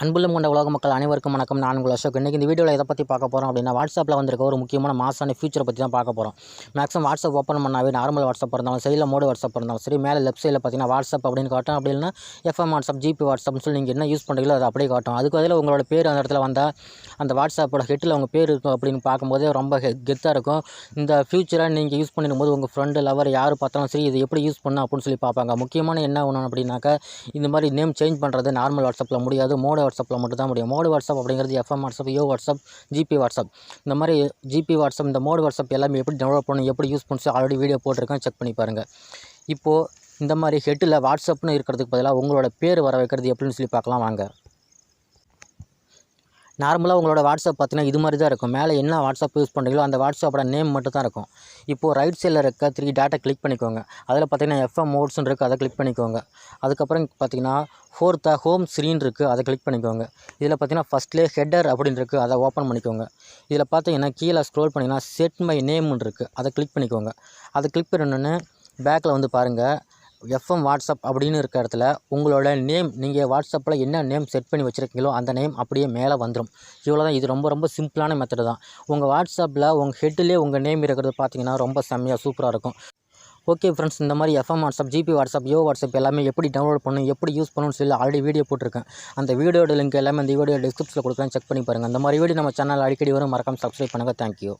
அன்புள்ள கொண்ட உலக மக்கள் அனைவருக்கும் வணக்கம். நான் உங்கள் அசோக். இன்றைக்கி இந்த வீடியோவில் எதை பற்றி பார்க்க போகிறோம் அப்படின்னா, வாட்ஸ்அப்பில் வந்திருக்க ஒரு முக்கியமான மாசான ஃபியூச்சரை பற்றி தான் பார்க்க போகிறோம். மேக்ஸிமம் வாட்ஸ்அப் ஓப்பன் பண்ணாவே நார்மல் வாட்ஸ்அப் இருந்தாலும் சைடில் மோடு வாட்ஸ்அப் இருந்தாலும் சரி, மேலே லெஃப்ட் சைடில் பார்த்தீங்கன்னா வாட்ஸ்அப் அப்படின்னு காட்டும். அப்படி இல்லைனா எஃப்எம் வாட்ஸ்அப், ஜிபி வாட்ஸ்அப்னு சொல்லி நீங்கள் என்ன யூஸ் பண்ணுறீங்களோ அதை அப்படியே காட்டும். அதுக்கு அதில் உங்களோட பேர் அந்த இடத்துல வந்தால் அந்த வாட்ஸ்அப்போட ஹெட்டில் உங்கள் பேர் இருக்கும் அப்படின்னு பார்க்கும்போதே ரொம்ப கெத்தாக இருக்கும். இந்த ஃபியூச்சரை நீங்கள் யூஸ் பண்ணிடும்போது உங்கள் ஃப்ரெண்டு, லவர் யார் பார்த்தாலும் சரி இது எப்படி யூஸ் பண்ணணும் அப்படின்னு சொல்லி பார்ப்பாங்க. முக்கியமான என்ன ஒன்று அப்படின்னாக்கா, இந்த மாதிரி நேம் சேஞ்ச் பண்ணுறது நார்மல் வாட்ஸ்அப்பில் முடியாது, மோடு வாட்ஸ்அப்பில் மட்டும் தான் முடியும். மோடு வாட்ஸ்அப் அப்படிங்கிறது எஃப்எம் வாட்ஸ்அப், யோ வாட்ஸ்அப், ஜிபி வாட்ஸ்அப். இந்த மாதிரி ஜிபி வாட்ஸ்அப், இந்த மோடு வாட்ஸ்அப் எல்லாமே எப்படி டவுன்லோட் பண்ணணும், எப்படி யூஸ் பண்ணி ஆல்ரெடி வீடியோ போட்டிருக்கேன், செக் பண்ணி பாருங்கள். இப்போது இந்த மாதிரி ஹெட்டில் வாட்ஸ்அப்னு இருக்கிறதுக்கு பதிலாக உங்களோட பேர் வர வைக்கிறது எப்படின்னு சொல்லி பார்க்கலாம் வாங்க. நார்மலாக உங்களோட வாட்ஸ்அப் பார்த்தீங்கன்னா இது மாதிரி தான் இருக்கும். மேலே என்ன வாட்ஸ்அப் யூஸ் பண்ணுறீங்களோ அந்த வாட்ஸ்அப்போட நேம் மட்டும் தான் இருக்கும். இப்போது ரைட் சைடில் இருக்க 3 டாட்டை கிளிக் பண்ணிக்கோங்க. அதில் பார்த்தீங்கன்னா எஃப்எம் மோட்ஸ்ன்னு இருக்குது, அதை கிளிக் பண்ணிக்கோங்க. அதுக்கப்புறம் பார்த்தீங்கன்னா ஃபோர்த்தாக ஹோம் ஸ்க்ரீன் இருக்குது, அதை கிளிக் பண்ணிக்கோங்க. இதில் பார்த்தீங்கன்னா ஃபஸ்ட்லேயே ஹெட்டர் அப்படின்னு இருக்குது, அதை ஓப்பன் பண்ணிக்கோங்க. இதில் பார்த்தீங்கன்னா கீழே ஸ்க்ரோல் பண்ணிங்கன்னா செட் மை நேம்னு இருக்குது, அதை கிளிக் பண்ணிக்கோங்க. அதை கிளிக் பண்ணணுன்னு பேக்கில் வந்து பாருங்கள், எஃப்எம் வாட்ஸ்அப் அப்படின்னு இருக்க இடத்துல உங்களோட நேம், நீங்கள் வாட்ஸ்அப்பில் என்ன நேம் செட் பண்ணி வச்சுருக்கீங்களோ அந்த நேம் அப்படியே மேலே வந்துடும். இவ்வளோ தான். இது ரொம்ப ரொம்ப சிம்பிளான மெத்தடு தான். உங்கள் வாட்ஸ்அப்பில் உங்கள் ஹெட்டிலே உங்கள் நேம் இருக்கிறது பார்த்தீங்கன்னா ரொம்ப செம்மையாக சூப்பராக இருக்கும். ஓகே ஃப்ரெண்ட்ஸ், இந்த மாதிரி எஃப்எம் வாட்ஸ்அப், ஜிபி வாட்ஸ்அப், யோ வாட்ஸ்அப் எல்லாமே எப்படி டவுன்லோட் பண்ணணும், எப்படி யூஸ் பண்ணணும்னு சொல்லி ஆல்ரெடி வீடியோ போட்டிருக்கேன். அந்த வீடியோட லிங்க் எல்லாமே இந்த வீடியோ டிஸ்கிரிப்ஷனில் கொடுக்குறேன், செக் பண்ணி பாருங்கள். அந்த மாதிரி வீடியோ நம்ம சேனல் அடிக்கடி வரும், மறக்காமல் சப்ஸ்கிரைப் பண்ணுங்கள். தேங்க்யூ.